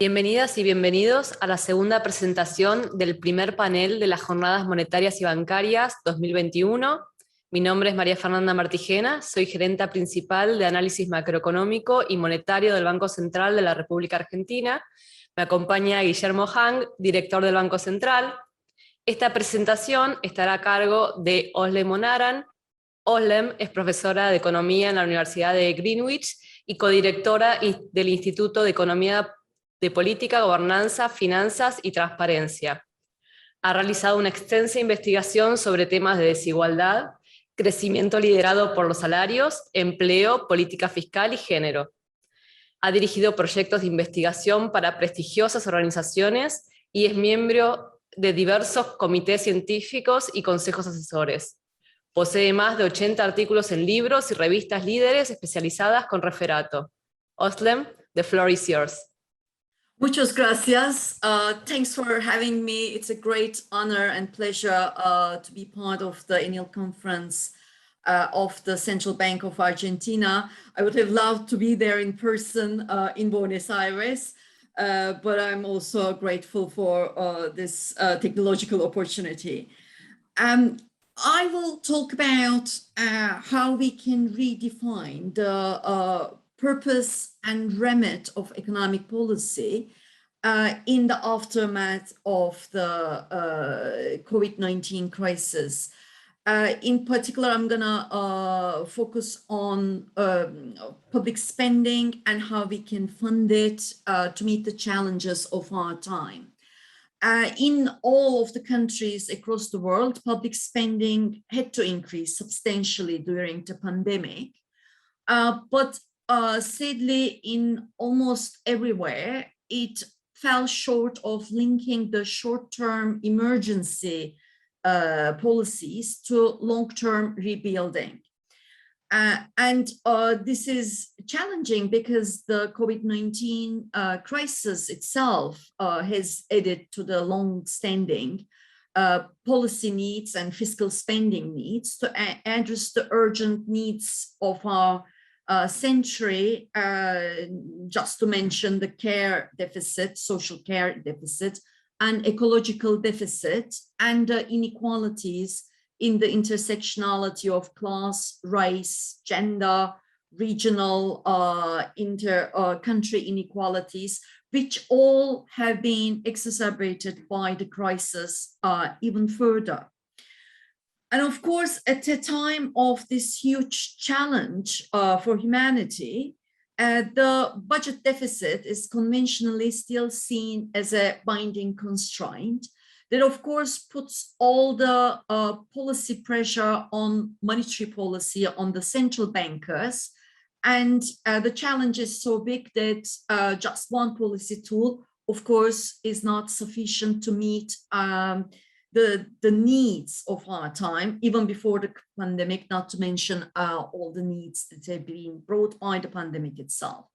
Bienvenidas y bienvenidos a la segunda presentación del primer panel de las Jornadas Monetarias y Bancarias 2021. Mi nombre es María Fernanda Martigena, soy gerenta principal de análisis macroeconómico y monetario del Banco Central de la República Argentina. Me acompaña Guillermo, director del Banco Central. Esta presentación estará a cargo de Özlem Onaran. Özlem es profesora de Economía en la Universidad de Greenwich y codirectora del Instituto de Economía de Política, Gobernanza, Finanzas y Transparencia. Ha realizado una extensa investigación sobre temas de desigualdad, crecimiento liderado por los salarios, empleo, política fiscal y género. Ha dirigido proyectos de investigación para prestigiosas organizaciones y es miembro de diversos comités científicos y consejos asesores. Posee más de 80 artículos en libros y revistas líderes especializadas con referato. Özlem, the floor is yours. Muchas gracias. Thanks for having me. It's a great honor and pleasure to be part of the annual conference of the Central Bank of Argentina. I would have loved to be there in person in Buenos Aires, but I'm also grateful for this technological opportunity. I will talk about how we can redefine the purpose and remit of economic policy in the aftermath of the COVID-19 crisis. In particular, I'm gonna focus on public spending and how we can fund it to meet the challenges of our time. In all of the countries across the world, public spending had to increase substantially during the pandemic, but sadly, in almost everywhere, it fell short of linking the short-term emergency policies to long-term rebuilding. This is challenging because the COVID-19 crisis itself has added to the long-standing policy needs and fiscal spending needs to address the urgent needs of our century, just to mention the care deficit, social care deficit, and ecological deficit, and inequalities in the intersectionality of class, race, gender, regional, inter-country inequalities, which all have been exacerbated by the crisis even further. And of course, at a time of this huge challenge for humanity, the budget deficit is conventionally still seen as a binding constraint that, of course, puts all the policy pressure on monetary policy on the central bankers. And the challenge is so big that just one policy tool, of course, is not sufficient to meet the needs of our time, even before the pandemic, not to mention all the needs that have been brought by the pandemic itself.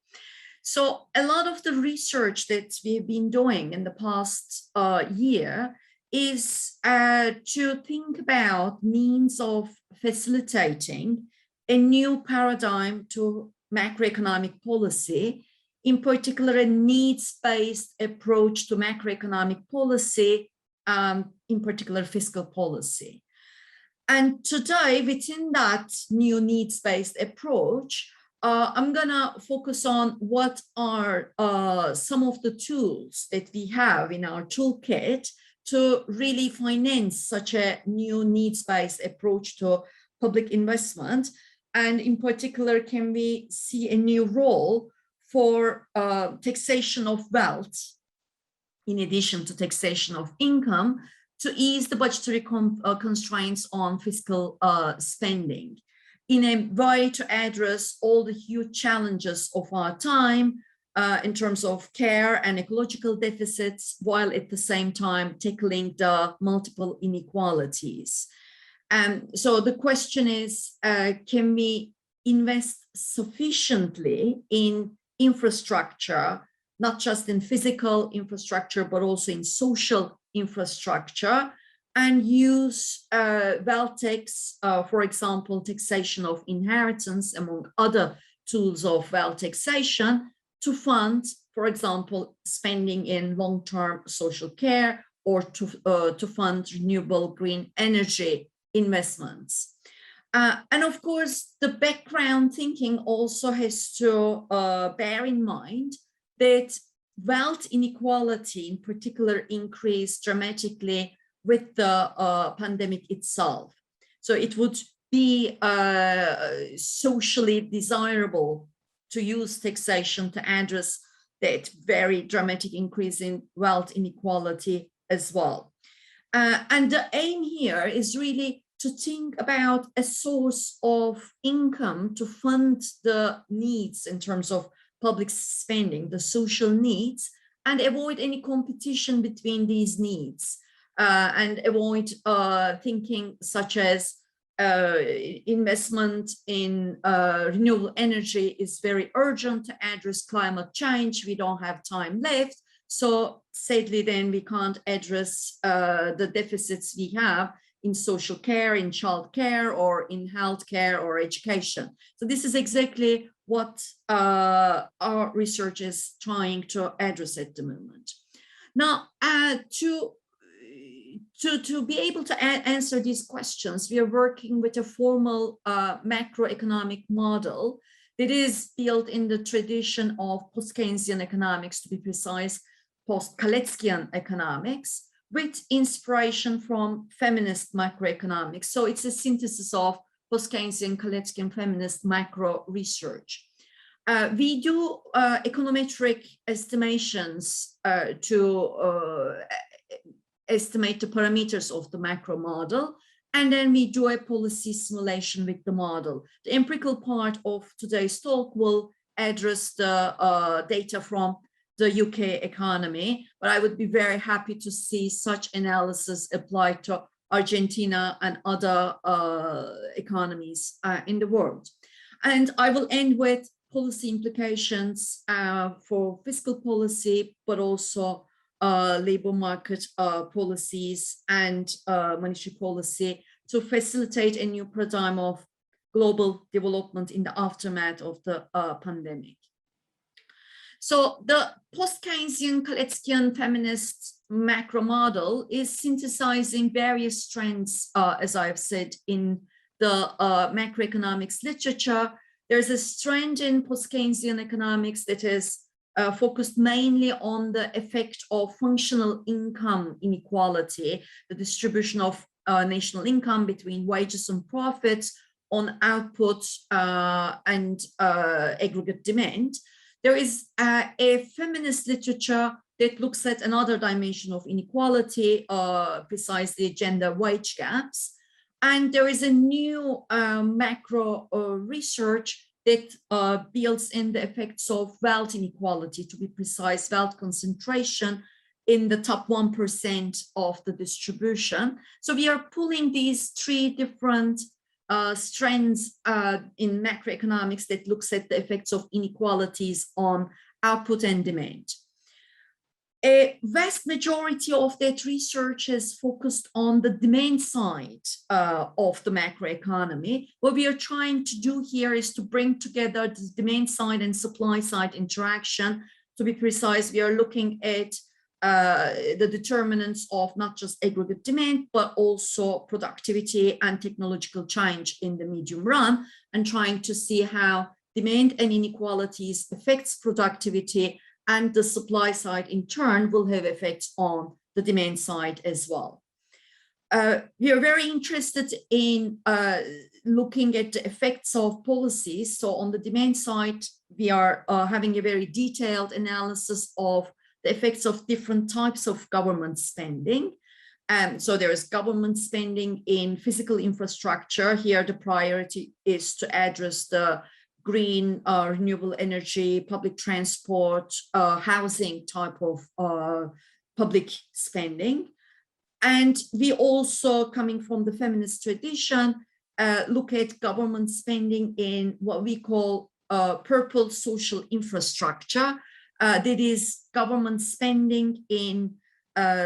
So a lot of the research that we've been doing in the past year is to think about means of facilitating a new paradigm to macroeconomic policy, in particular a needs-based approach to macroeconomic policy, in particular fiscal policy. And today, within that new needs-based approach, I'm gonna focus on what are some of the tools that we have in our toolkit to really finance such a new needs-based approach to public investment. And in particular, can we see a new role for taxation of wealth, in addition to taxation of income, to ease the budgetary constraints on fiscal spending in a way to address all the huge challenges of our time in terms of care and ecological deficits, while at the same time tackling the multiple inequalities. So the question is, can we invest sufficiently in infrastructure, not just in physical infrastructure, but also in social infrastructure, and use wealth tax, for example, taxation of inheritance, among other tools of wealth taxation, to fund, for example, spending in long-term social care or to fund renewable green energy investments. And of course, the background thinking also has to bear in mind that wealth inequality in particular increased dramatically with the pandemic itself. So it would be socially desirable to use taxation to address that very dramatic increase in wealth inequality as well. And the aim here is really to think about a source of income to fund the needs in terms of public spending, the social needs, and avoid any competition between these needs, and avoid thinking such as investment in renewable energy is very urgent to address climate change. We don't have time left. So sadly, then we can't address the deficits we have in social care, in child care, or in health care or education. So this is exactly what our research is trying to address at the moment. Now, to be able to answer these questions, we are working with a formal macroeconomic model that is built in the tradition of post-Keynesian economics, to be precise, post-Kaleckian economics, with inspiration from feminist macroeconomics. So it's a synthesis of post-Keynesian, Kaleckian, feminist macro research. We do econometric estimations to estimate the parameters of the macro model, and then we do a policy simulation with the model. The empirical part of today's talk will address the data from the UK economy, but I would be very happy to see such analysis applied to Argentina and other economies in the world. And I will end with policy implications for fiscal policy, but also labor market policies and monetary policy to facilitate a new paradigm of global development in the aftermath of the pandemic. So the post-Keynesian Kaleckian feminist macro model is synthesizing various trends, as I've said, in the macroeconomics literature. There's a trend in post-Keynesian economics that is focused mainly on the effect of functional income inequality, the distribution of national income between wages and profits on output and aggregate demand. There is a feminist literature that looks at another dimension of inequality, precisely gender wage gaps. And there is a new macro research that builds in the effects of wealth inequality, to be precise, wealth concentration in the top 1% of the distribution. So we are pulling these three different strands in macroeconomics that looks at the effects of inequalities on output and demand. A vast majority of that research is focused on the demand side of the macroeconomy. What we are trying to do here is to bring together the demand side and supply side interaction. To be precise, we are looking at the determinants of not just aggregate demand, but also productivity and technological change in the medium run, and trying to see how demand and inequalities affects productivity, and the supply side in turn will have effects on the demand side as well. We are very interested in looking at the effects of policies. So on the demand side, we are having a very detailed analysis of the effects of different types of government spending. So there is government spending in physical infrastructure. Here, the priority is to address the green, renewable energy, public transport, housing type of public spending. And we also, coming from the feminist tradition, look at government spending in what we call purple social infrastructure. That is government spending in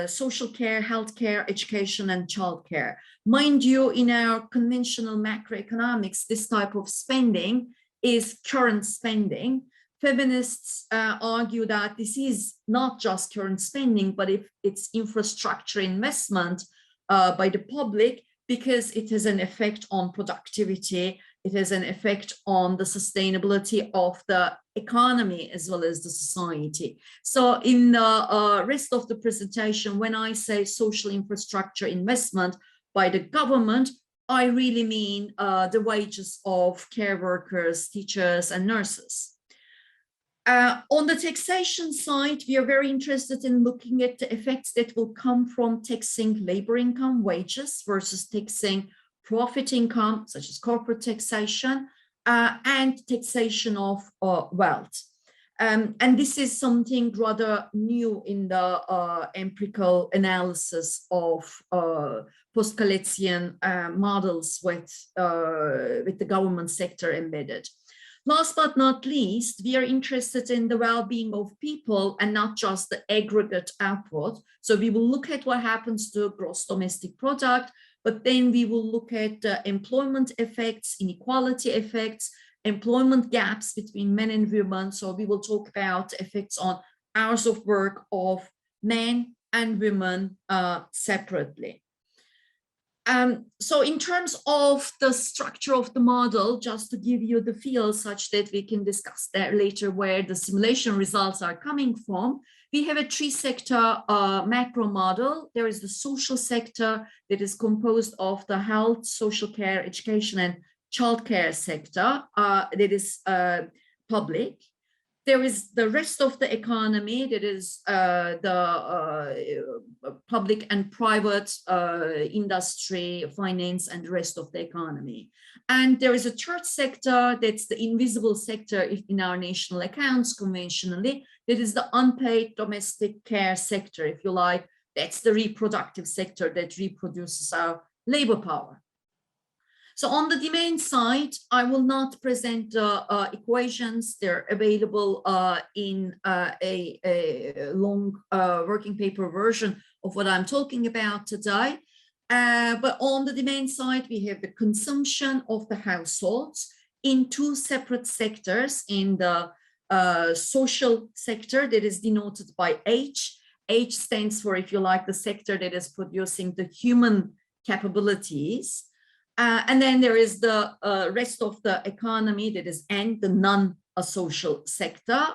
social care, healthcare, education, and childcare. Mind you, in our conventional macroeconomics, this type of spending is current spending. feminists argue that this is not just current spending, but if it's infrastructure investment by the public, because it has an effect on productivity, it has an effect on the sustainability of the economy as well as the society. So in the rest of the presentation, when I say social infrastructure investment by the government, I really mean the wages of care workers, teachers, and nurses. On the taxation side, we are very interested in looking at the effects that will come from taxing labor income, wages, versus taxing profit income, such as corporate taxation, and taxation of wealth. And this is something rather new in the empirical analysis of post-Galician models with the government sector embedded. Last but not least, we are interested in the well-being of people and not just the aggregate output. So we will look at what happens to gross domestic product, but then we will look at the employment effects, inequality effects, employment gaps between men and women. So we will talk about effects on hours of work of men and women separately. So in terms of the structure of the model, just to give you the feel such that we can discuss that later where the simulation results are coming from, we have a three-sector macro model. There is the social sector that is composed of the health, social care, education, and childcare sector that is public. There is the rest of the economy that is the public and private industry, finance, and the rest of the economy. And there is a third sector that's the invisible sector in our national accounts conventionally, that is the unpaid domestic care sector, if you like. That's the reproductive sector that reproduces our labor power. So on the demand side, I will not present the equations. They're available in a long working paper version of what I'm talking about today. But on the demand side, we have the consumption of the households in two separate sectors. In the social sector that is denoted by H. H stands for, if you like, the sector that is producing the human capabilities. And then there is the rest of the economy that is N, the non-social sector.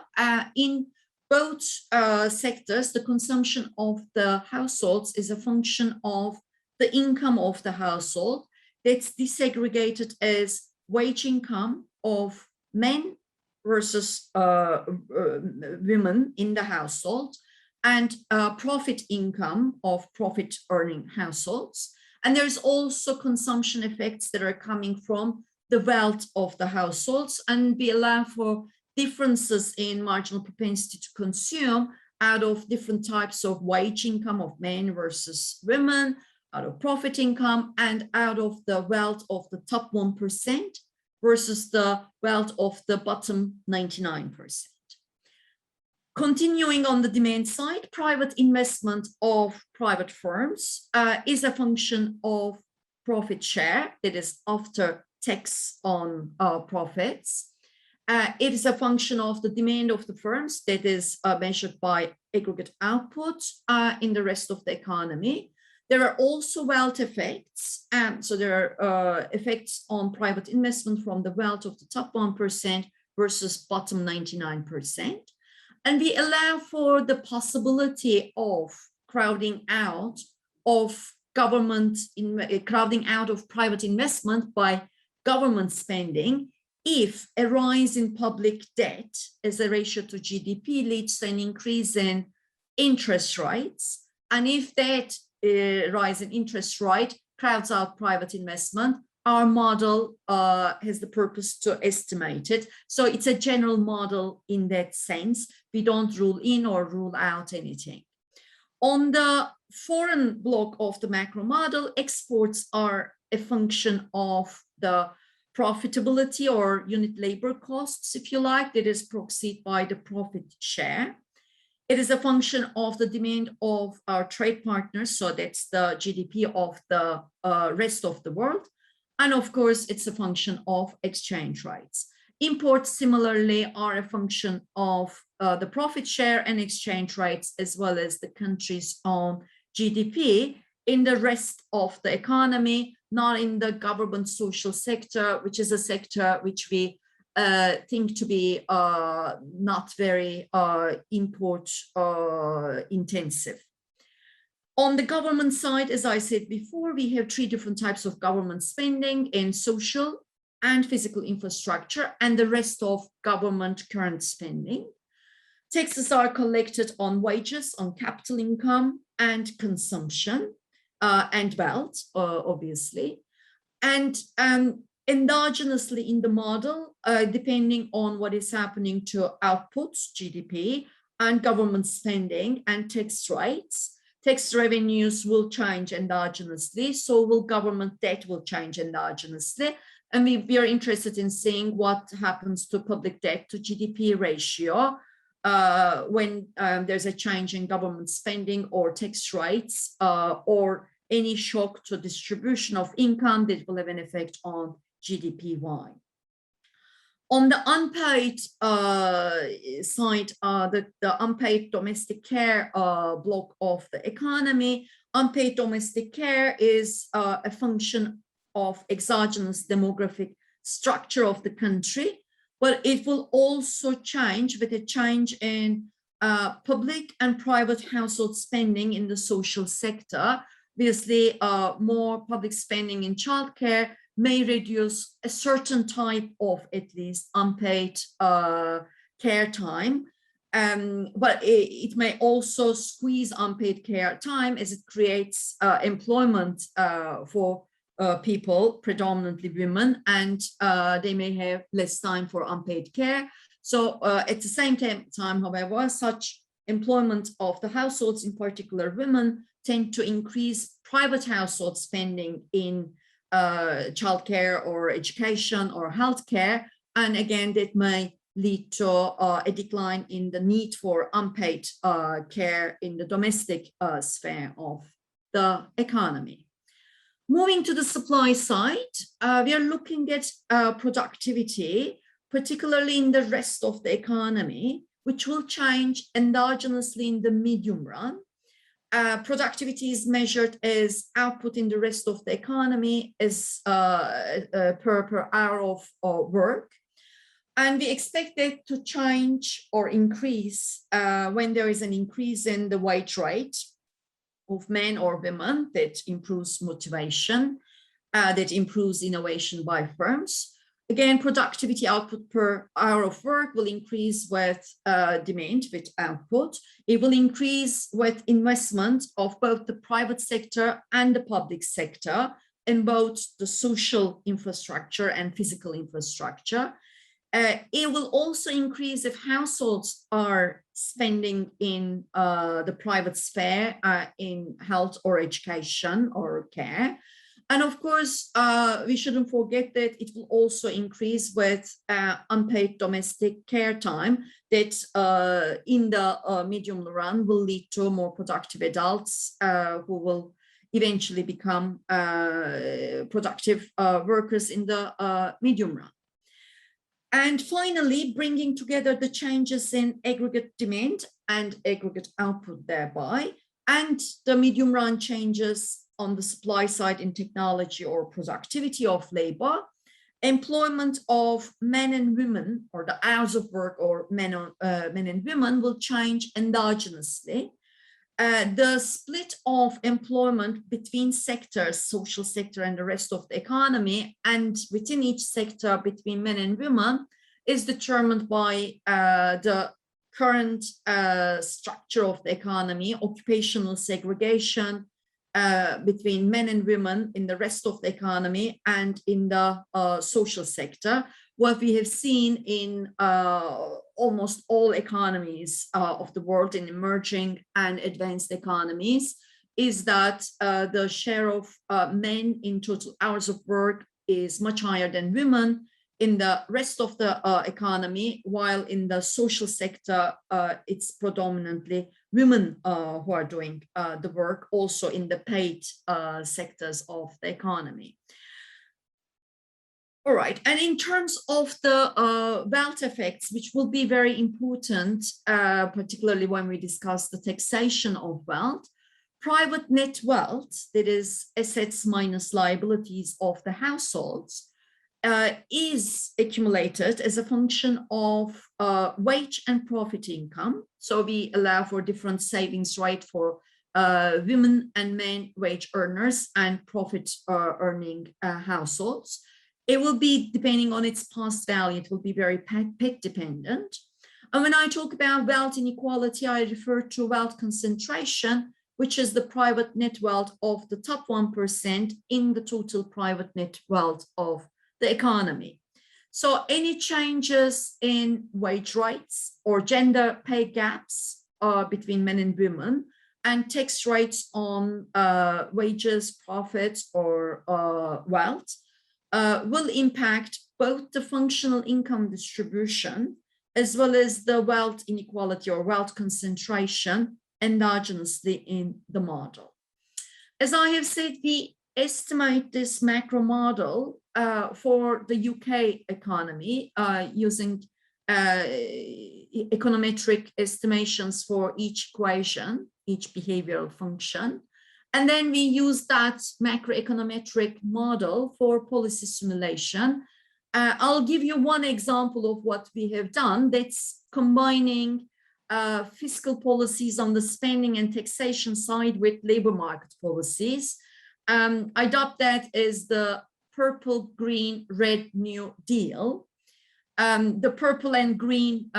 In both sectors, the consumption of the households is a function of the income of the household that's disaggregated as wage income of men versus women in the household, and profit income of profit earning households. And there's also consumption effects that are coming from the wealth of the households, and we allow for differences in marginal propensity to consume out of different types of wage income of men versus women, out of profit income, and out of the wealth of the top 1% versus the wealth of the bottom 99%. Continuing on the demand side, private investment of private firms is a function of profit share, that is after tax on profits. It is a function of the demand of the firms that is measured by aggregate output in the rest of the economy. There are also wealth effects. So there are effects on private investment from the wealth of the top 1% versus bottom 99%. And we allow for the possibility of crowding out of government, crowding out of private investment by government spending if a rise in public debt as a ratio to GDP leads to an increase in interest rates. And if that rise in interest rate crowds out private investment, our model has the purpose to estimate it. So it's a general model in that sense. We don't rule in or rule out anything. On the foreign block of the macro model, exports are a function of the profitability or unit labor costs, if you like, that is proxied by the profit share. It is a function of the demand of our trade partners, so that's the GDP of the rest of the world. And of course, it's a function of exchange rates. Imports similarly are a function of the profit share and exchange rates, as well as the country's own GDP in the rest of the economy, not in the government social sector, which is a sector which we think to be not very import intensive. On the government side, as I said before, we have three different types of government spending in social and physical infrastructure, and the rest of government current spending. Taxes are collected on wages, on capital income, and consumption, and wealth, obviously. And endogenously in the model, depending on what is happening to outputs, GDP, and government spending and tax rates, tax revenues will change endogenously, so will government debt will change endogenously. And we are interested in seeing what happens to public debt to GDP ratio when there's a change in government spending or tax rates or any shock to distribution of income that will have an effect on GDPY. On the unpaid side, the unpaid domestic care block of the economy, unpaid domestic care is a function of exogenous demographic structure of the country, but it will also change with a change in public and private household spending in the social sector. Obviously, more public spending in childcare may reduce a certain type of at least unpaid care time, but it may also squeeze unpaid care time as it creates employment for people, predominantly women, and they may have less time for unpaid care. So at the same time, however, such employment of the households, in particular women, tend to increase private household spending in childcare or education or healthcare. And again, that may lead to a decline in the need for unpaid care in the domestic sphere of the economy. Moving to the supply side, we are looking at productivity, particularly in the rest of the economy, which will change endogenously in the medium run. Productivity is measured as output in the rest of the economy as per hour of work. And we expect that to change or increase when there is an increase in the wage rate of men or women. That improves motivation, that improves innovation by firms. Again, productivity output per hour of work will increase with demand, with output. It will increase with investment of both the private sector and the public sector in both the social infrastructure and physical infrastructure. It will also increase if households are spending in the private sphere in health or education or care. And of course, we shouldn't forget that it will also increase with unpaid domestic care time that in the medium run will lead to more productive adults who will eventually become productive workers in the medium run. And finally, bringing together the changes in aggregate demand and aggregate output thereby, and the medium run changes on the supply side in technology or productivity of labor, employment of men and women, or the hours of work or men and women will change endogenously. The split of employment between sectors, social sector and the rest of the economy, and within each sector between men and women, is determined by the current structure of the economy, occupational segregation between men and women in the rest of the economy and in the social sector. What we have seen in almost all economies of the world, in emerging and advanced economies, is that the share of men in total hours of work is much higher than women in the rest of the economy, while in the social sector, it's predominantly women who are doing the work, also in the paid sectors of the economy. All right, and in terms of the wealth effects, which will be very important, particularly when we discuss the taxation of wealth, private net wealth, that is assets minus liabilities of the households, is accumulated as a function of wage and profit income. So we allow for different savings, right, for women and men wage earners and profit earning households. It will be depending on its past value. It will be very peg dependent. And when I talk about wealth inequality, I refer to wealth concentration, which is the private net wealth of the top 1% in the total private net wealth of the economy. So any changes in wage rates or gender pay gaps between men and women, and tax rates on wages, profits, or wealth will impact both the functional income distribution as well as the wealth inequality or wealth concentration endogenously in the model. As I have said, we estimate this macro model for the UK economy using econometric estimations for each equation, each behavioral function. And then we use that macroeconometric model for policy simulation. I'll give you one example of what we have done that's combining fiscal policies on the spending and taxation side with labor market policies. I dubbed that as the purple, green, red New Deal. The purple and green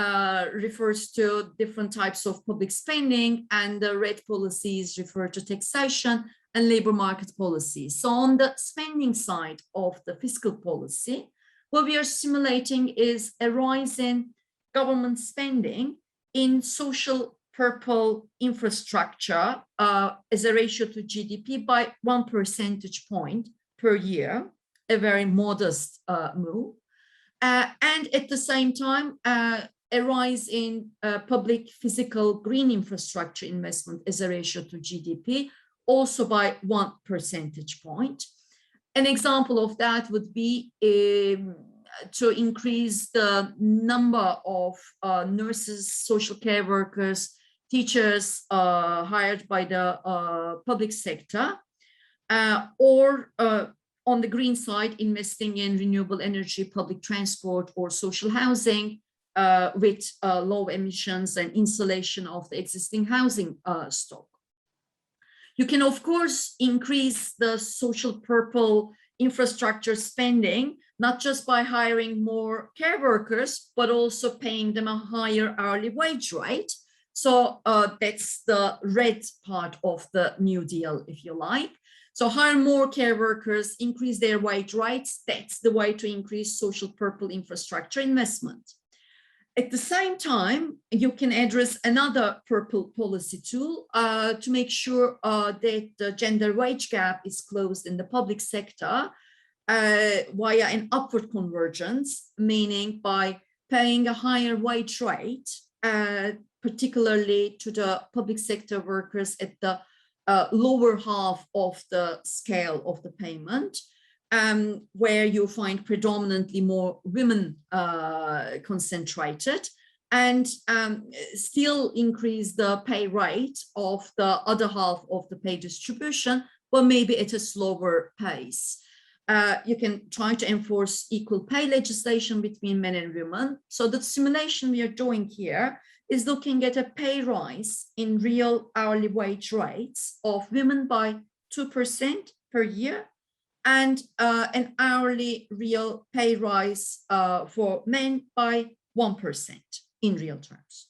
refers to different types of public spending, and the red policies refer to taxation and labor market policies. So on the spending side of the fiscal policy, what we are simulating is a rise in government spending in social purple infrastructure as a ratio to GDP by 1 percentage point per year, a very modest move. And at the same time, a rise in public physical green infrastructure investment as a ratio to GDP, also by 1 percentage point. An example of that would be to increase the number of nurses, social care workers, teachers hired by the public sector, or on the green side, investing in renewable energy, public transport, or social housing with low emissions and insulation of the existing housing stock. You can, of course, increase the social purple infrastructure spending, not just by hiring more care workers, but also paying them a higher hourly wage rate. So that's the red part of the New Deal, if you like. So hire more care workers, increase their wage rates. That's the way to increase social purple infrastructure investment. At the same time, you can address another purple policy tool to make sure that the gender wage gap is closed in the public sector via an upward convergence, meaning by paying a higher wage rate, particularly to the public sector workers at the lower half of the scale of the payment, where you find predominantly more women concentrated, and still increase the pay rate of the other half of the pay distribution, but maybe at a slower pace. You can try to enforce equal pay legislation between men and women. So the simulation we are doing here is looking at a pay rise in real hourly wage rates of women by 2% per year, and an hourly real pay rise for men by 1% in real terms.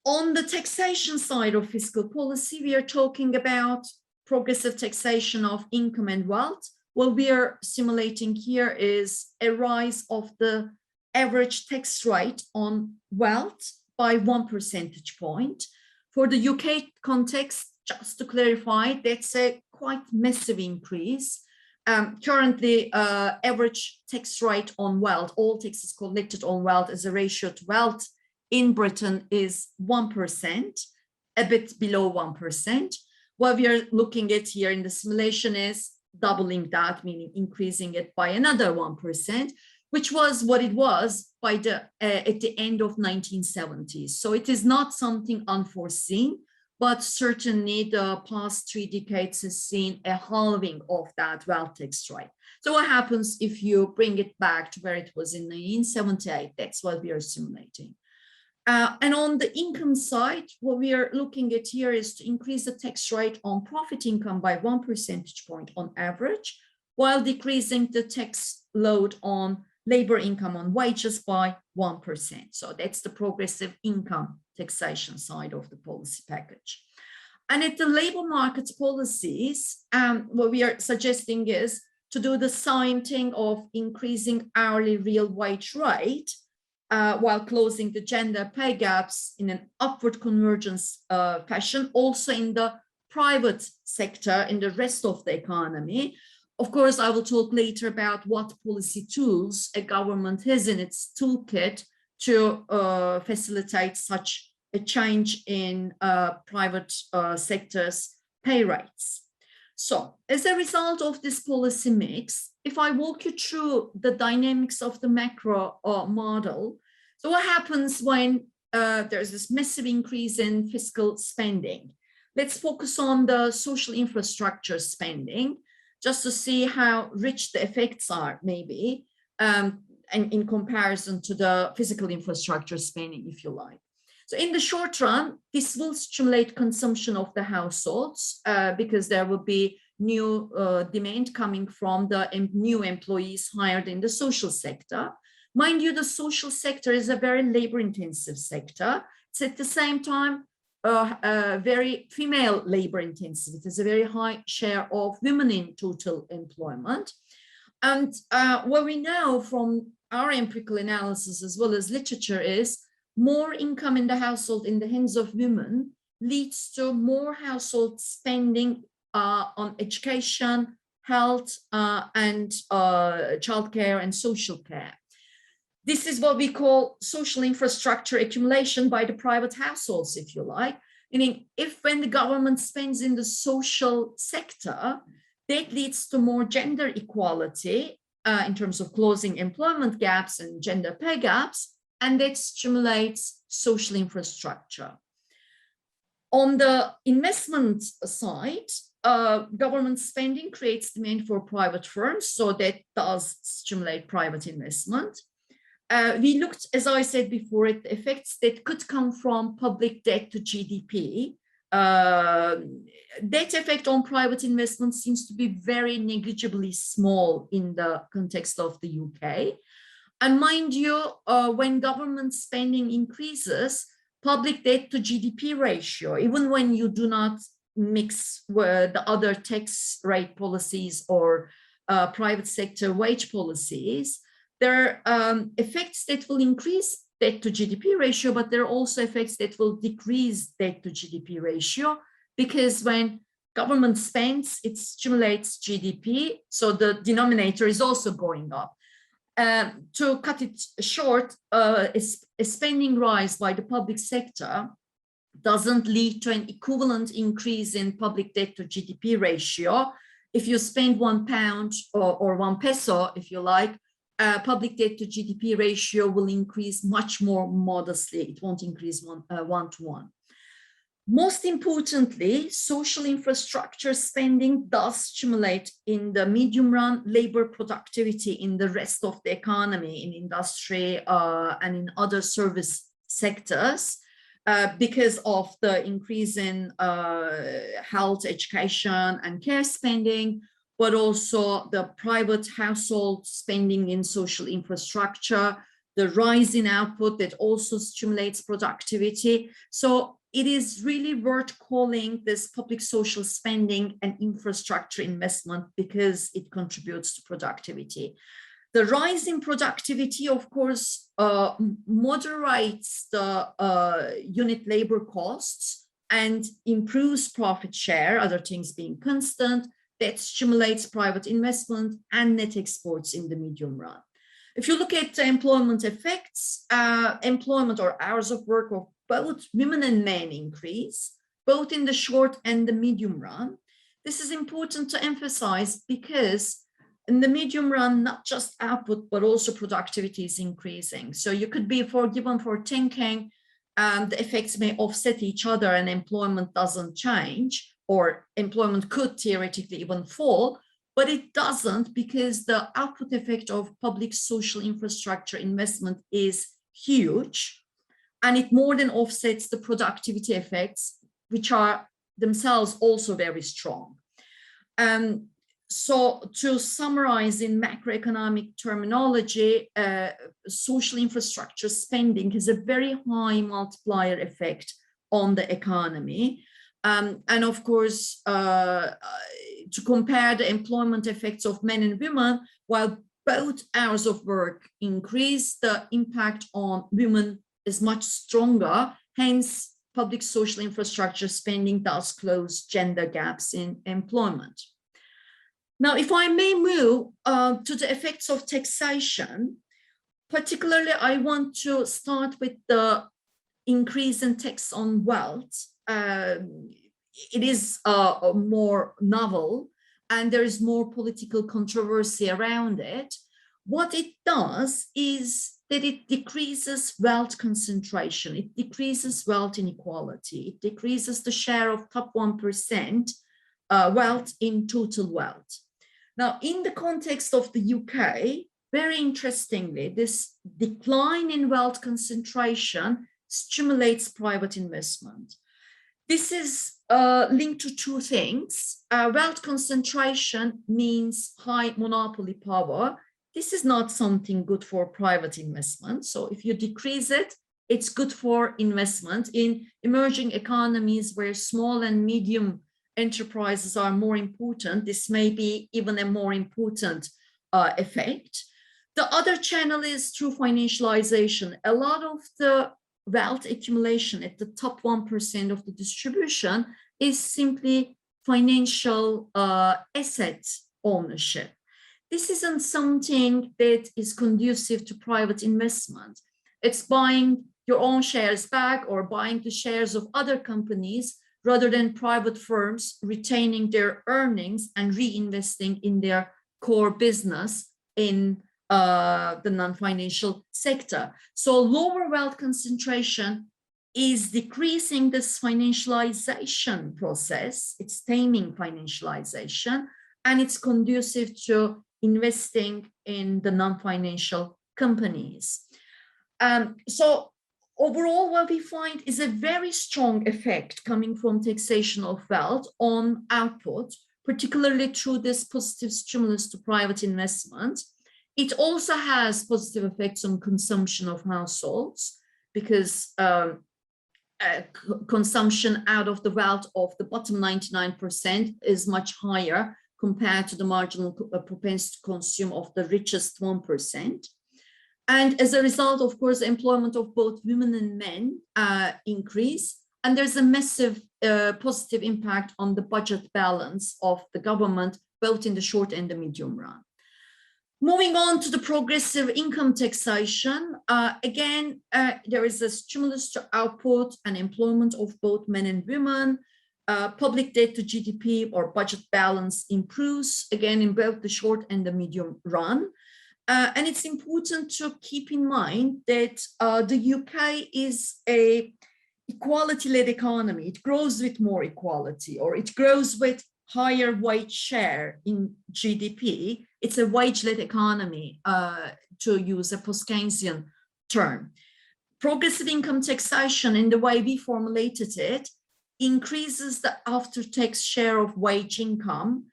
On the taxation side of fiscal policy, we are talking about progressive taxation of income and wealth. What we are simulating here is a rise of the average tax rate on wealth by 1 percentage point. For the UK context, just to clarify, that's a quite massive increase. Currently, average tax rate on wealth, all taxes collected on wealth as a ratio to wealth in Britain is 1%, a bit below 1%. What we are looking at here in the simulation is doubling that, meaning increasing it by another 1%, which was what it was by at the end of 1970s. So it is not something unforeseen, but certainly the past 3 decades has seen a halving of that wealth tax rate. So what happens if you bring it back to where it was in 1978? That's what we are simulating. And on the income side, what we are looking at here is to increase the tax rate on profit income by 1 percentage point on average, while decreasing the tax load on labor income on wages by 1%. So that's the progressive income taxation side of the policy package. And at the labor market policies, what we are suggesting is to do the same thing of increasing hourly real wage rate while closing the gender pay gaps in an upward convergence fashion, also in the private sector, in the rest of the economy. Of course, I will talk later about what policy tools a government has in its toolkit to facilitate such a change in private sector's pay rates. So as a result of this policy mix, if I walk you through the dynamics of the macro model, so what happens when there's this massive increase in fiscal spending? Let's focus on the social infrastructure spending, just to see how rich the effects are, maybe, and in comparison to the physical infrastructure spending, if you like. So in the short run, this will stimulate consumption of the households because there will be new demand coming from the new employees hired in the social sector. Mind you, the social sector is a very labor-intensive sector. It's at the same time very female labor intensive. It is a very high share of women in total employment. And what we know from our empirical analysis as well as literature is more income in the household in the hands of women leads to more household spending on education, health, and childcare and social care. This is what we call social infrastructure accumulation by the private households, if you like. Meaning, if when the government spends in the social sector, that leads to more gender equality in terms of closing employment gaps and gender pay gaps, and that stimulates social infrastructure. On the investment side, government spending creates demand for private firms, so that does stimulate private investment. We looked, as I said before, at the effects that could come from public debt to GDP. That effect on private investment seems to be very negligibly small in the context of the UK. And mind you, when government spending increases, public debt to GDP ratio, even when you do not mix with the other tax rate policies or private sector wage policies, there are effects that will increase debt to GDP ratio, but there are also effects that will decrease debt to GDP ratio, because when government spends, it stimulates GDP, so the denominator is also going up. To cut it short, a spending rise by the public sector doesn't lead to an equivalent increase in public debt to GDP ratio. If you spend £1 or 1 peso, if you like, public debt to GDP ratio will increase much more modestly. It won't increase one to one. Most importantly, social infrastructure spending does stimulate in the medium run labor productivity in the rest of the economy, in industry and in other service sectors, because of the increase in health, education, and care spending, but also the private household spending in social infrastructure, the rise in output that also stimulates productivity. So it is really worth calling this public social spending an infrastructure investment because it contributes to productivity. The rise in productivity, of course, moderates the unit labor costs and improves profit share, other things being constant. That stimulates private investment and net exports in the medium run. If you look at employment effects, employment or hours of work of both women and men increase, both in the short and the medium run. This is important to emphasize because in the medium run, not just output, but also productivity is increasing. So you could be given for thinking, the effects may offset each other and employment doesn't change, or employment could theoretically even fall, but it doesn't, because the output effect of public social infrastructure investment is huge, and it more than offsets the productivity effects, which are themselves also very strong. So to summarize in macroeconomic terminology, social infrastructure spending has a very high multiplier effect on the economy. And of course, to compare the employment effects of men and women, while both hours of work increase, the impact on women is much stronger. Hence, public social infrastructure spending does close gender gaps in employment. Now, if I may move to the effects of taxation, particularly I want to start with the increase in tax on wealth. It is more novel, and there is more political controversy around it. What it does is that it decreases wealth concentration, it decreases wealth inequality, it decreases the share of top 1% wealth in total wealth. Now, in the context of the UK, very interestingly, this decline in wealth concentration stimulates private investment. This is linked to two things. Wealth concentration means high monopoly power. This is not something good for private investment. So if you decrease it, it's good for investment. In emerging economies where small and medium enterprises are more important, this may be even a more important effect. The other channel is through financialization. A lot of the wealth accumulation at the top 1% of the distribution is simply financial asset ownership. This isn't something that is conducive to private investment. It's buying your own shares back or buying the shares of other companies rather than private firms retaining their earnings and reinvesting in their core business in the non-financial sector. So lower wealth concentration is decreasing this financialization process. It's taming financialization, and it's conducive to investing in the non-financial companies. So overall, what we find is a very strong effect coming from taxation of wealth on output, particularly through this positive stimulus to private investment. It also has positive effects on consumption of households, because consumption out of the wealth of the bottom 99% is much higher compared to the marginal propensity to consume of the richest 1%. And as a result, of course, employment of both women and men increase. And there's a massive positive impact on the budget balance of the government, both in the short and the medium run. Moving on to the progressive income taxation, again, there is a stimulus to output and employment of both men and women. Public debt to GDP or budget balance improves, again, in both the short and the medium run. And it's important to keep in mind that the UK is a equality-led economy. It grows with more equality, or it grows with higher wage share in GDP. It's a wage-led economy, to use a post-Keynesian term. Progressive income taxation, in the way we formulated it, increases the after-tax share of wage income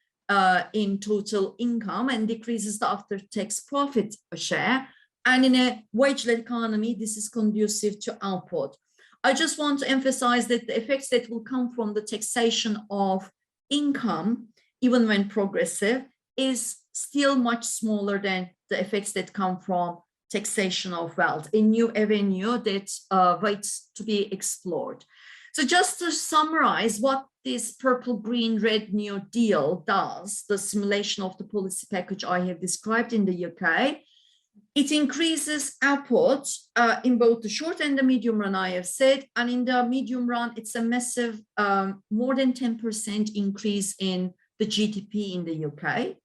in total income and decreases the after-tax profit share. And in a wage-led economy, this is conducive to output. I just want to emphasize that the effects that will come from the taxation of income, even when progressive, is still much smaller than the effects that come from taxation of wealth, a new avenue that waits to be explored. So just to summarize what this purple, green, red New Deal does, the simulation of the policy package I have described in the UK, it increases output in both the short and the medium run, I have said, and in the medium run, it's a massive, more than 10% increase in the GDP in the UK.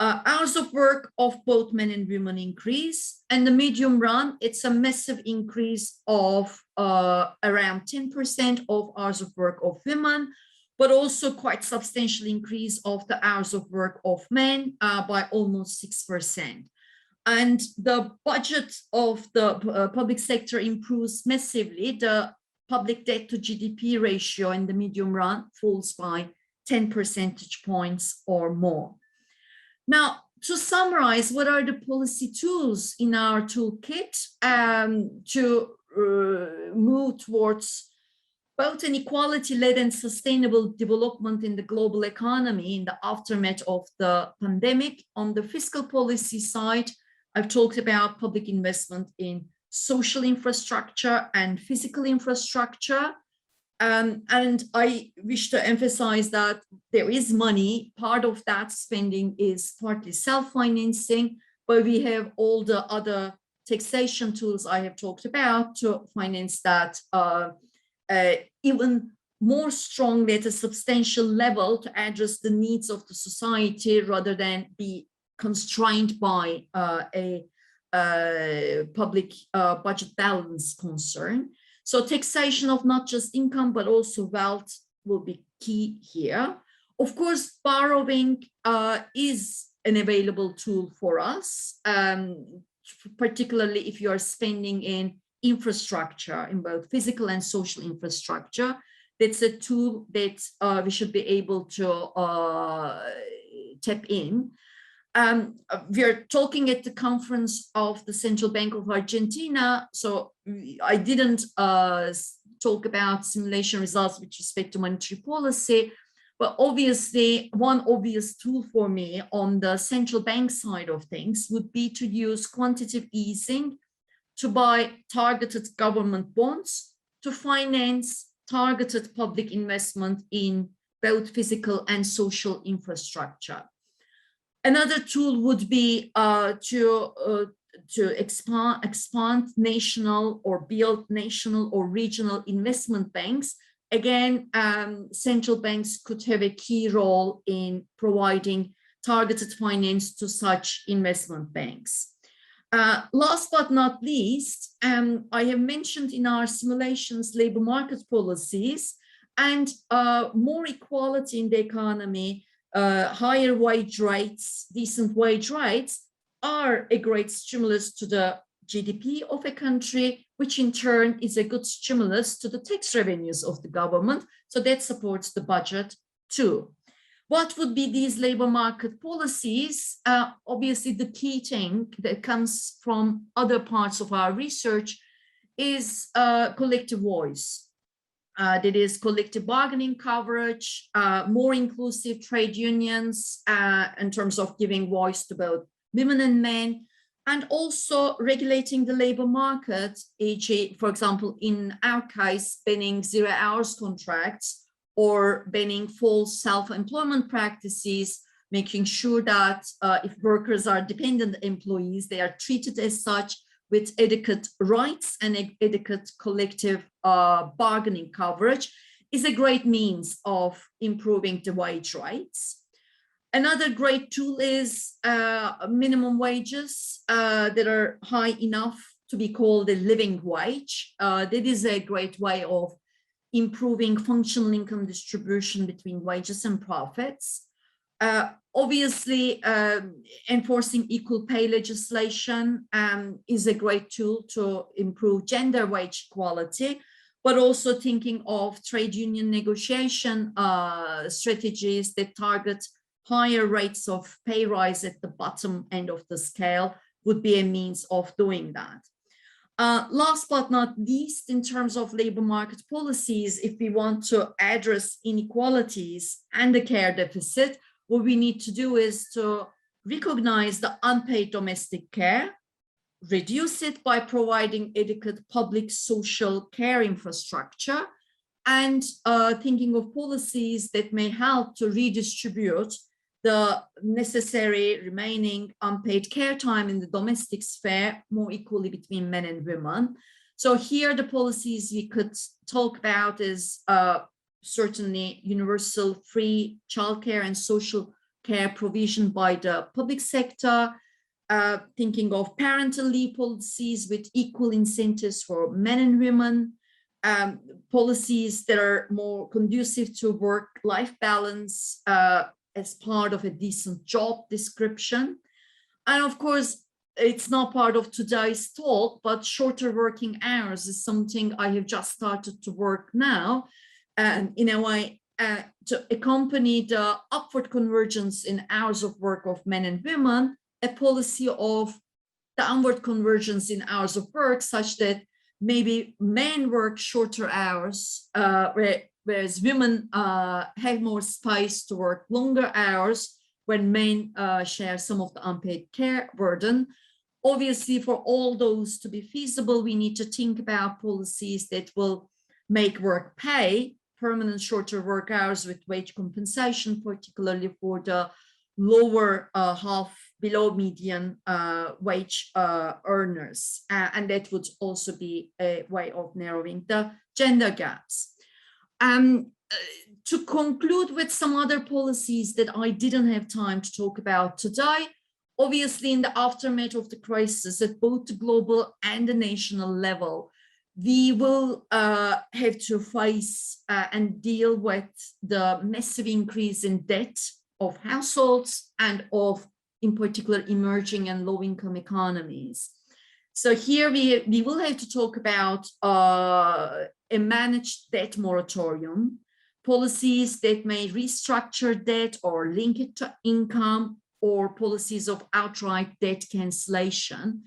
Hours of work of both men and women increase, and the medium run, it's a massive increase of around 10% of hours of work of women, but also quite substantial increase of the hours of work of men by almost 6%. And the budget of the public sector improves massively. The public debt to GDP ratio in the medium run falls by 10 percentage points or more. Now, to summarize, what are the policy tools in our toolkit to move towards both an equality-led and sustainable development in the global economy in the aftermath of the pandemic? On the fiscal policy side, I've talked about public investment in social infrastructure and physical infrastructure. And I wish to emphasize that there is money. Part of that spending is partly self-financing, but we have all the other taxation tools I have talked about to finance that even more strongly at a substantial level to address the needs of the society rather than be constrained by a public budget balance concern. So taxation of not just income, but also wealth will be key here. Of course, borrowing is an available tool for us, particularly if you are spending in infrastructure, in both physical and social infrastructure. That's a tool that we should be able to tap in. We are talking at the conference of the Central Bank of Argentina, so I didn't talk about simulation results with respect to monetary policy, but obviously one obvious tool for me on the central bank side of things would be to use quantitative easing to buy targeted government bonds to finance targeted public investment in both physical and social infrastructure. Another tool would be to expand national or build national or regional investment banks. Again, central banks could have a key role in providing targeted finance to such investment banks. Last but not least, I have mentioned in our simulations labor market policies and more equality in the economy. Higher wage rates, decent wage rates are a great stimulus to the GDP of a country, which in turn is a good stimulus to the tax revenues of the government. So that supports the budget too. What would be these labor market policies? Obviously, the key thing that comes from other parts of our research is collective voice. That is collective bargaining coverage, more inclusive trade unions in terms of giving voice to both women and men, and also regulating the labor market, e.g., for example, in our case, banning 0 hours contracts or banning false self-employment practices, making sure that if workers are dependent employees, they are treated as such with adequate rights and adequate collective bargaining coverage is a great means of improving the wage rates. Another great tool is minimum wages that are high enough to be called a living wage. That is a great way of improving functional income distribution between wages and profits. Obviously, enforcing equal pay legislation is a great tool to improve gender wage equality, but also thinking of trade union negotiation strategies that target higher rates of pay rise at the bottom end of the scale would be a means of doing that. Last but not least, in terms of labor market policies, if we want to address inequalities and the care deficit, what we need to do is to recognize the unpaid domestic care, reduce it by providing adequate public social care infrastructure, and thinking of policies that may help to redistribute the necessary remaining unpaid care time in the domestic sphere more equally between men and women. So here the policies we could talk about is certainly universal free childcare and social care provision by the public sector, thinking of parental leave policies with equal incentives for men and women, policies that are more conducive to work-life balance as part of a decent job description. And of course, it's not part of today's talk, but shorter working hours is something I have just started to work now, in a way to accompany the upward convergence in hours of work of men and women, a policy of downward convergence in hours of work, such that maybe men work shorter hours, whereas women have more space to work longer hours when men share some of the unpaid care burden. Obviously, for all those to be feasible, we need to think about policies that will make work pay, permanent shorter work hours with wage compensation, particularly for the lower half below median wage earners. And that would also be a way of narrowing the gender gaps. To conclude with some other policies that I didn't have time to talk about today, obviously in the aftermath of the crisis at both the global and the national level, we will have to face and deal with the massive increase in debt of households and of, in particular, emerging and low-income economies. So here we will have to talk about a managed debt moratorium, policies that may restructure debt or link it to income, or policies of outright debt cancellation.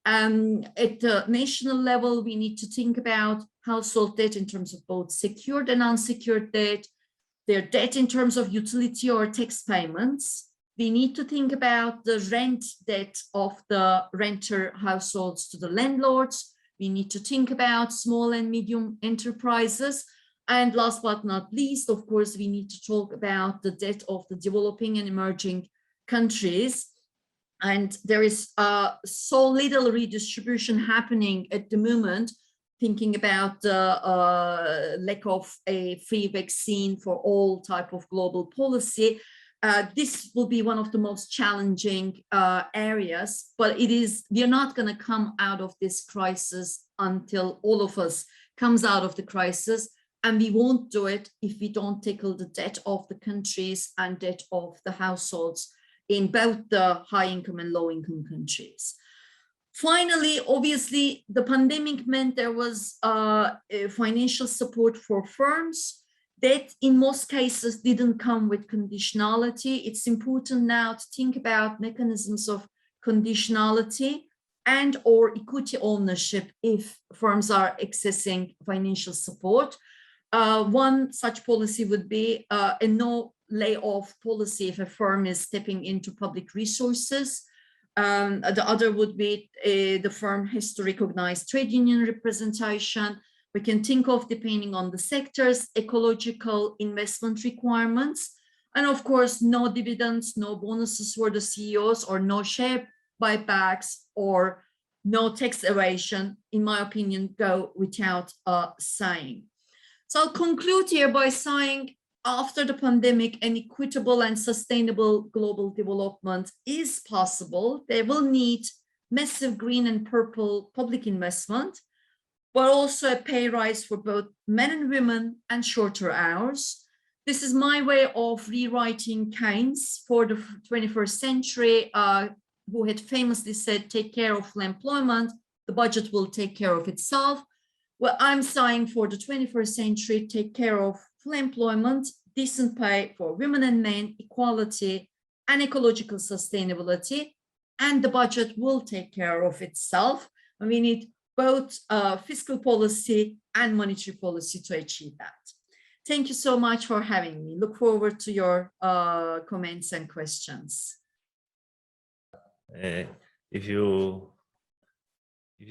At the national level, we need to think about household debt in terms of both secured and unsecured debt, their debt in terms of utility or tax payments. We need to think about the rent debt of the renter households to the landlords. We need to think about small and medium enterprises. And last but not least, of course, we need to talk about the debt of the developing and emerging countries. And there is so little redistribution happening at the moment, thinking about the lack of a free vaccine for all type of global policy. This will be one of the most challenging areas, but we are not going to come out of this crisis until all of us comes out of the crisis. And we won't do it if we don't tackle the debt of the countries and debt of the households in both the high income and low income countries. Finally, obviously, the pandemic meant there was financial support for firms that in most cases didn't come with conditionality. It's important now to think about mechanisms of conditionality and or equity ownership if firms are accessing financial support. One such policy would be a no layoff policy if a firm is stepping into public resources. The other would be the firm has to recognize trade union representation. We can think of, depending on the sectors, ecological investment requirements. And of course, no dividends, no bonuses for the CEOs, or no share buybacks, or no tax evasion, in my opinion, go without saying. So I'll conclude here by saying, after the pandemic, an equitable and sustainable global development is possible. They will need massive green and purple public investment, but also a pay rise for both men and women and shorter hours. This is my way of rewriting Keynes for the 21st century, who had famously said, take care of full employment, the budget will take care of itself. Well, I'm saying for the 21st century, take care of full employment, decent pay for women and men, equality, and ecological sustainability, and the budget will take care of itself. And we need both fiscal policy and monetary policy to achieve that. Thank you so much for having me. Look forward to your comments and questions. If you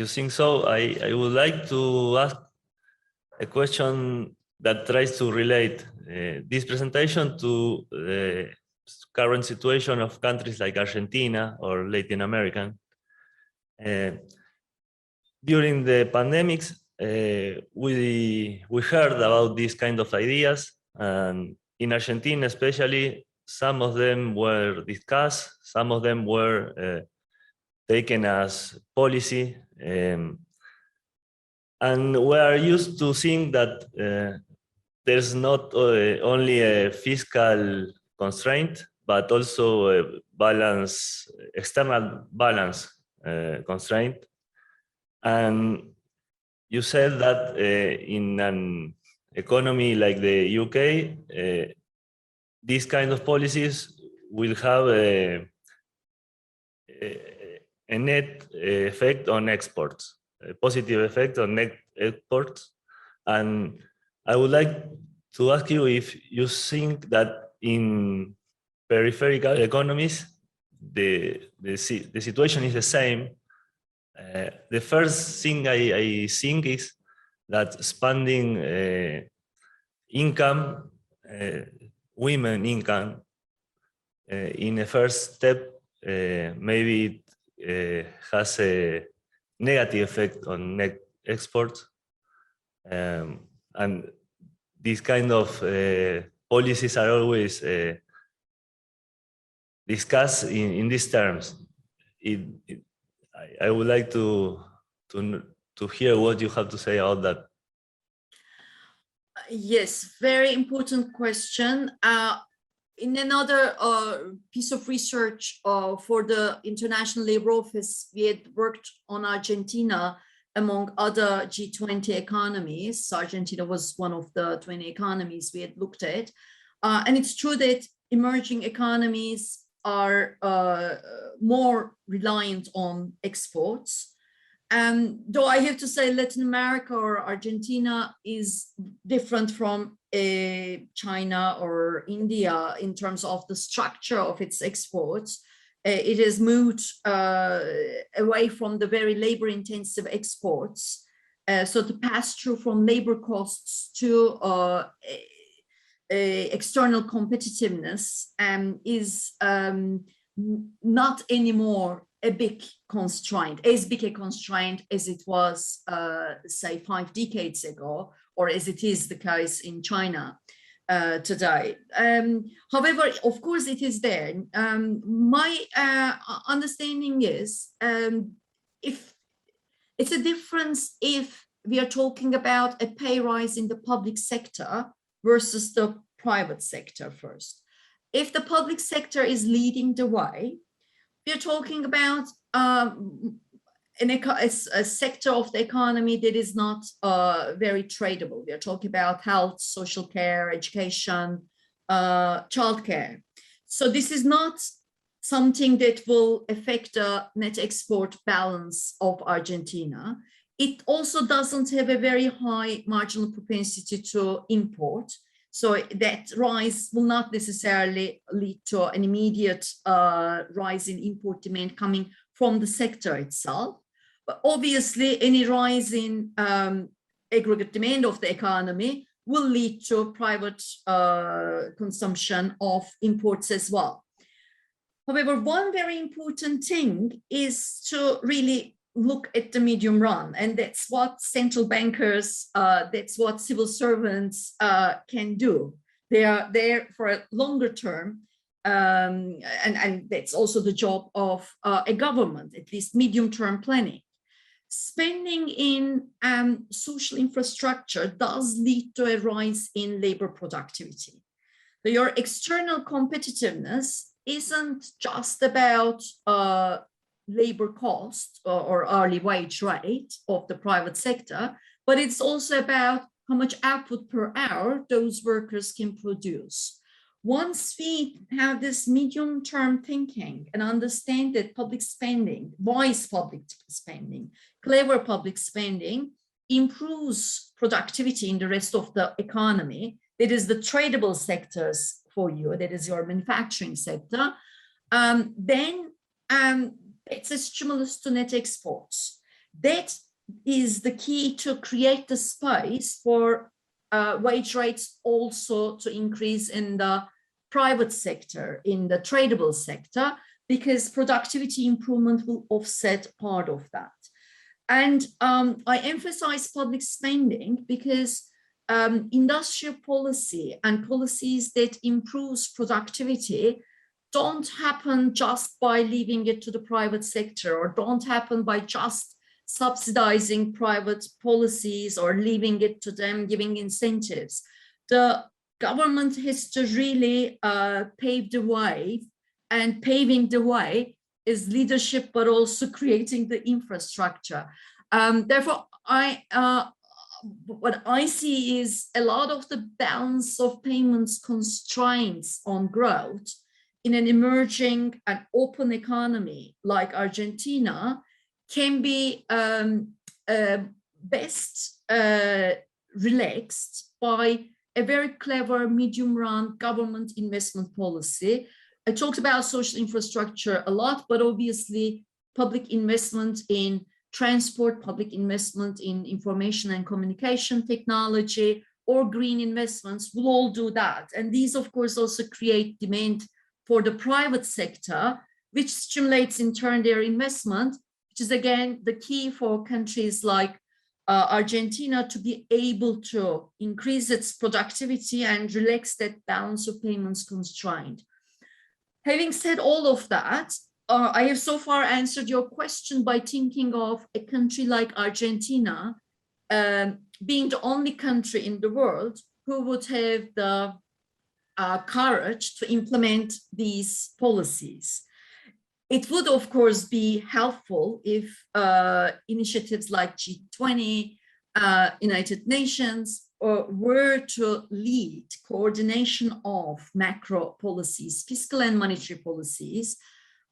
think so, I would like to ask a question that tries to relate this presentation to the current situation of countries like Argentina or Latin America. During the pandemics, we heard about these kind of ideas, and in Argentina especially, some of them were discussed, some of them were taken as policy, and we are used to seeing that there's not only a fiscal constraint, but also a balance, external balance constraint. And you said that in an economy like the UK, these kind of policies will have a net effect on exports, a positive effect on net exports. And I would like to ask you if you think that in peripheral economies, the situation is the same. The first thing I think is that expanding income, women income, in a first step, maybe it has a negative effect on net exports. And these kind of policies are always discussed in these terms. I would like to hear what you have to say about that. Yes, very important question. In another piece of research for the International Labour Office, we had worked on Argentina among other G20 economies. Argentina was one of the 20 economies we had looked at. And it's true that emerging economies are more reliant on exports. And though I have to say Latin America or Argentina is different from China or India in terms of the structure of its exports, it has moved away from the very labor-intensive exports. So the pass-through from labor costs to external competitiveness is not anymore a big constraint, as big a constraint as it was, say, 5 decades ago, or as it is the case in China today. However, of course, it is there. My understanding is if it's a difference if we are talking about a pay rise in the public sector versus the private sector first. If the public sector is leading the way, we're talking about a sector of the economy that is not very tradable. We're talking about health, social care, education, childcare. So this is not something that will affect the net export balance of Argentina. It also doesn't have a very high marginal propensity to import. So that rise will not necessarily lead to an immediate rise in import demand coming from the sector itself. But obviously, any rise in aggregate demand of the economy will lead to private consumption of imports as well. However, one very important thing is to really look at the medium run, and that's what central bankers, that's what civil servants can do. They are there for a longer term, and that's also the job of a government, at least medium-term planning. Spending in social infrastructure does lead to a rise in labor productivity. So your external competitiveness isn't just about labor cost or hourly wage rate of the private sector, but it's also about how much output per hour those workers can produce. Once we have this medium-term thinking and understand that public spending, wise public spending, clever public spending improves productivity in the rest of the economy, that is the tradable sectors for you, that is your manufacturing sector, then it's a stimulus to net exports. That is the key to create the space for wage rates also to increase in the private sector, in the tradable sector, because productivity improvement will offset part of that. And I emphasize public spending because industrial policy and policies that improves productivity don't happen just by leaving it to the private sector, or don't happen by just subsidizing private policies or leaving it to them, giving incentives. The government has to really pave the way, and paving the way is leadership, but also creating the infrastructure. Therefore, what I see is a lot of the balance of payments constraints on growth in an emerging and open economy like Argentina can be best relaxed by a very clever medium-run government investment policy. I talked about social infrastructure a lot, but obviously public investment in transport, public investment in information and communication technology, or green investments will all do that. And these, of course, also create demand for the private sector, which stimulates in turn their investment, which is again the key for countries like Argentina to be able to increase its productivity and relax that balance of payments constraint. Having said all of that, I have so far answered your question by thinking of a country like Argentina being the only country in the world who would have the courage to implement these policies. It would, of course, be helpful if initiatives like G20, United Nations, were to lead coordination of macro policies, fiscal and monetary policies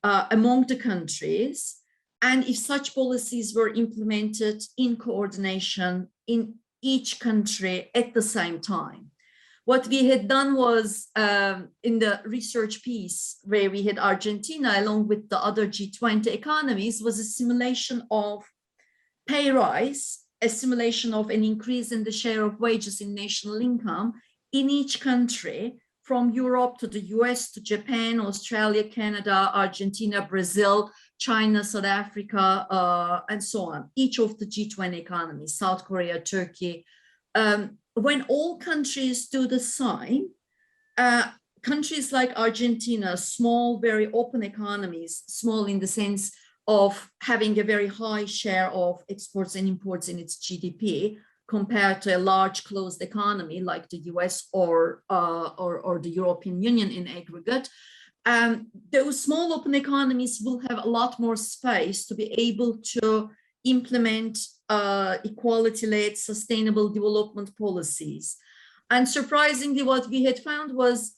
among the countries, and if such policies were implemented in coordination in each country at the same time. What we had done was in the research piece where we had Argentina along with the other G20 economies was a simulation of pay rise, a simulation of an increase in the share of wages in national income in each country, from Europe to the US to Japan, Australia, Canada, Argentina, Brazil, China, South Africa, and so on. Each of the G20 economies, South Korea, Turkey. When all countries do the same, countries like Argentina, small, very open economies, small in the sense of having a very high share of exports and imports in its GDP compared to a large closed economy like the US or the European Union in aggregate, those small open economies will have a lot more space to be able to implement equality-led sustainable development policies. And surprisingly, what we had found was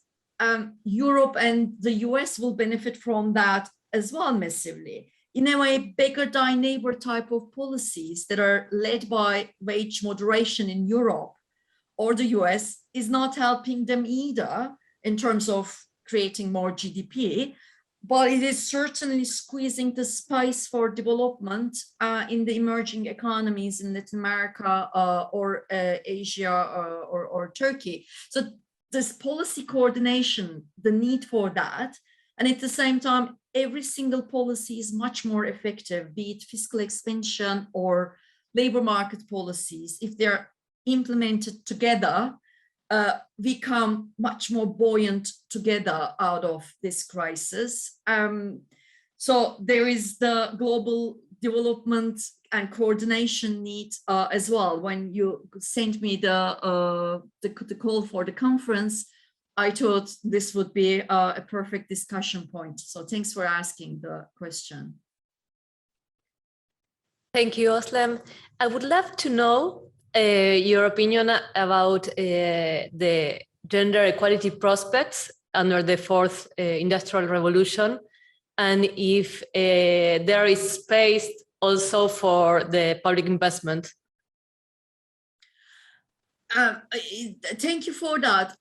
Europe and the US will benefit from that as well massively. In a way, beggar thy neighbor type of policies that are led by wage moderation in Europe or the US is not helping them either in terms of creating more GDP, but it is certainly squeezing the space for development in the emerging economies in Latin America or Asia or Turkey. So this policy coordination, the need for that, and at the same time, every single policy is much more effective, be it fiscal expansion or labor market policies. If they're implemented together, we come much more buoyant together out of this crisis. So there is the global development and coordination need as well. When you sent me the call for the conference, I thought this would be a perfect discussion point. So thanks for asking the question. Thank you, Özlem. I would love to know your opinion about the gender equality prospects under the fourth industrial revolution, and if there is space also for the public investment. Thank you for that.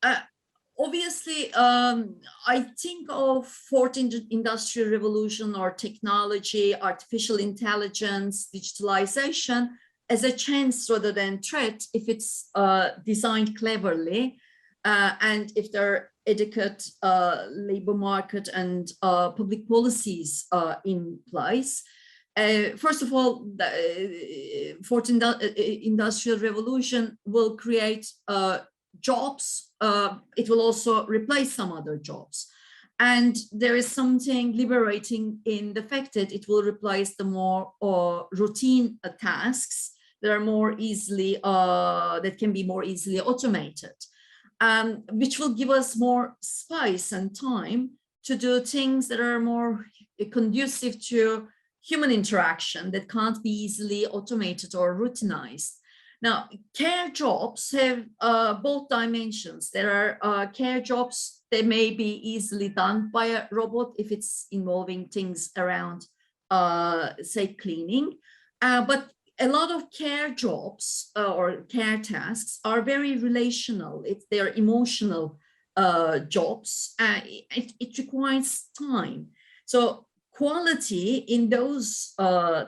Obviously, I think of fourth industrial revolution or technology, artificial intelligence, digitalization as a chance rather than threat if it's designed cleverly and if there are adequate labor market and public policies in place. First of all, the fourth industrial revolution will create jobs. It will also replace some other jobs. And there is something liberating in the fact that it will replace the more routine tasks that are more easily, that can be more easily automated, which will give us more space and time to do things that are more conducive to human interaction that can't be easily automated or routinized. Now, care jobs have both dimensions. There are care jobs that may be easily done by a robot if it's involving things around, say, cleaning. But a lot of care jobs or care tasks are very relational. They're emotional jobs. It requires time. So quality in those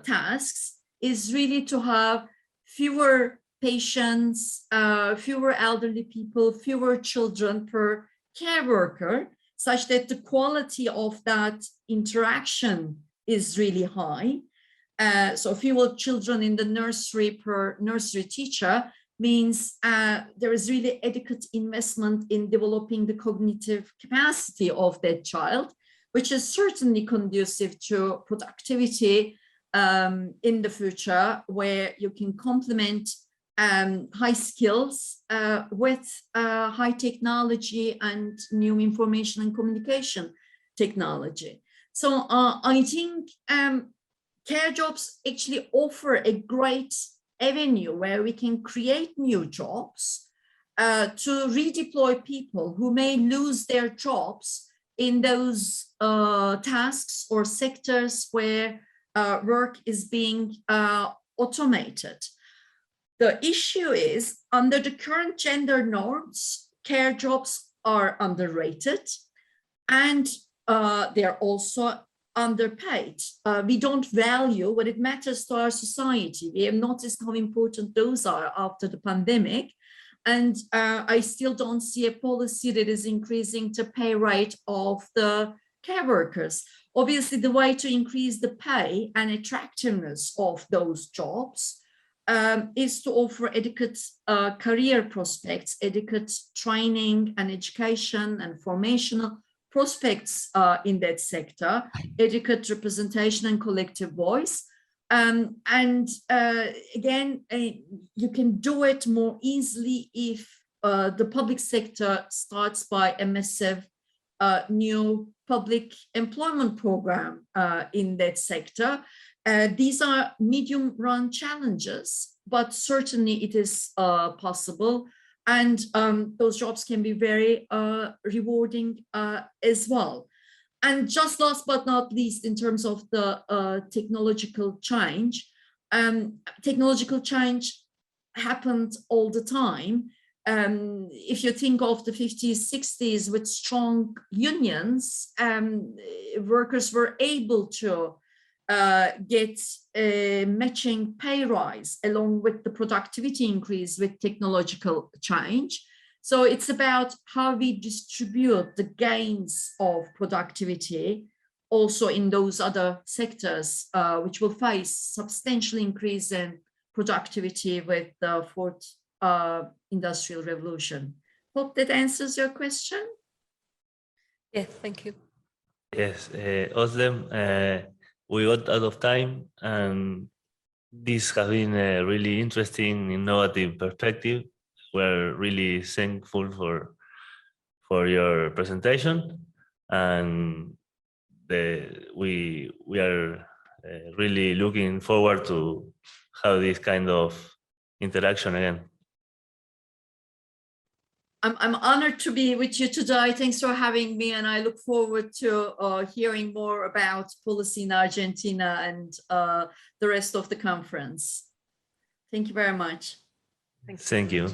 tasks is really to have fewer patients, fewer elderly people, fewer children per care worker, such that the quality of that interaction is really high. So fewer children in the nursery per nursery teacher means there is really adequate investment in developing the cognitive capacity of that child, which is certainly conducive to productivity in the future, where you can complement high skills with high technology and new information and communication technology. So I think care jobs actually offer a great avenue where we can create new jobs to redeploy people who may lose their jobs in those tasks or sectors where work is being automated. The issue is, under the current gender norms, care jobs are underrated and they're also underpaid. We don't value what it matters to our society. We have noticed how important those are after the pandemic. And I still don't see a policy that is increasing the pay rate of the care workers. Obviously, the way to increase the pay and attractiveness of those jobs is to offer adequate career prospects, adequate training and education and formational prospects in that sector, adequate representation and collective voice. Again, you can do it more easily if the public sector starts by a massive new public employment program in that sector. These are medium-run challenges, but certainly it is possible. And those jobs can be very rewarding as well. And just last but not least, in terms of the technological change happened all the time. If you think of the 50s, 60s with strong unions, workers were able to get a matching pay rise along with the productivity increase with technological change. So it's about how we distribute the gains of productivity also in those other sectors, which will face substantial increase in productivity with the fourth industrial revolution. Hope that answers your question. Yes, thank you. Yes, Özlem, we got out of time, and this has been a really interesting, innovative perspective. We're really thankful for your presentation, and we are really looking forward to have this kind of interaction again. I'm honored to be with you today. Thanks for having me, and I look forward to hearing more about policy in Argentina and the rest of the conference. Thank you very much. Thank you.